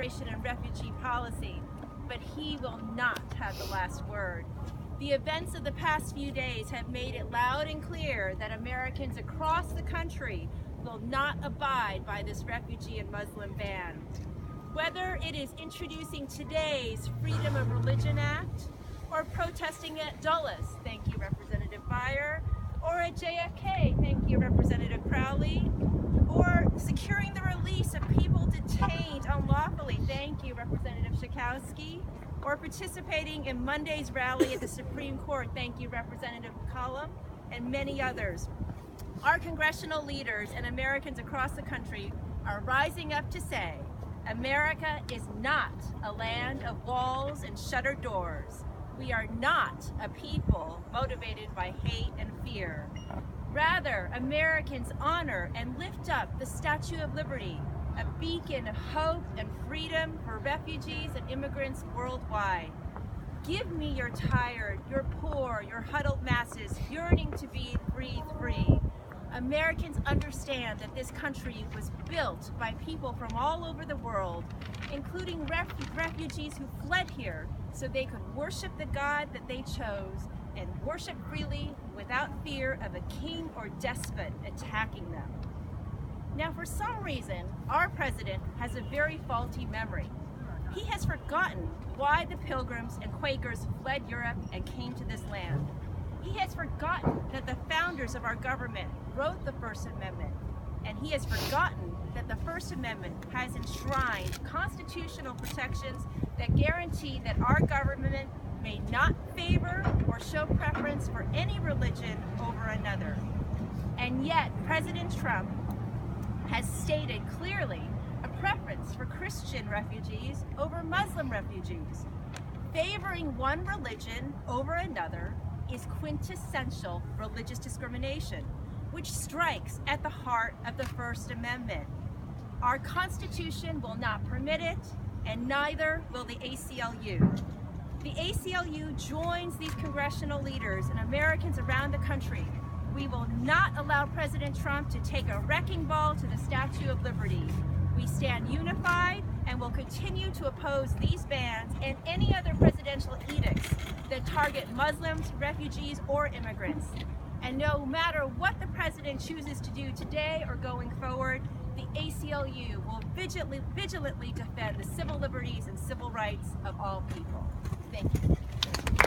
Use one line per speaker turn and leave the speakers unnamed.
immigration and refugee policy, but he will not have the last word. The events of the past few days have made it loud and clear that Americans across the country will not abide by this refugee and Muslim ban. Whether it is introducing today's Freedom of Religion Act, or protesting at Dulles, thank you Representative Beyer, or at JFK, thank you Representative Crowley, or securing the release of people detained unlawfully, thank you Representative Schakowsky, or participating in Monday's rally at the Supreme Court, thank you Representative McCollum, and many others. Our congressional leaders and Americans across the country are rising up to say, America is not a land of walls and shuttered doors. We are not a people motivated by hate and fear. Rather, Americans honor and lift up the Statue of Liberty, a beacon of hope and freedom for refugees and immigrants worldwide. Give me your tired, your poor, your huddled masses yearning to be breathe free. Americans understand that this country was built by people from all over the world, including refugees who fled here so they could worship the God that they chose and worship freely without fear of a king or despot attacking them. Now, for some reason, our president has a very faulty memory. He has forgotten why the Pilgrims and Quakers fled Europe and came to this land. He has forgotten that the founders of our government wrote the First Amendment, and he has forgotten that the First Amendment has enshrined constitutional protections that guarantee that our government may not favor or show preference for any religion over another. And yet, President Trump has stated clearly a preference for Christian refugees over Muslim refugees. Favoring one religion over another is quintessential religious discrimination, which strikes at the heart of the First Amendment. Our Constitution will not permit it, and neither will the ACLU. The ACLU joins these congressional leaders and Americans around the country. We will not allow President Trump to take a wrecking ball to the Statue of Liberty. We stand unified and will continue to oppose these bans and any other presidential edicts that target Muslims, refugees, or immigrants. And no matter what the president chooses to do today or going forward, the ACLU will vigilantly defend the civil liberties and civil rights of all people. Thank you.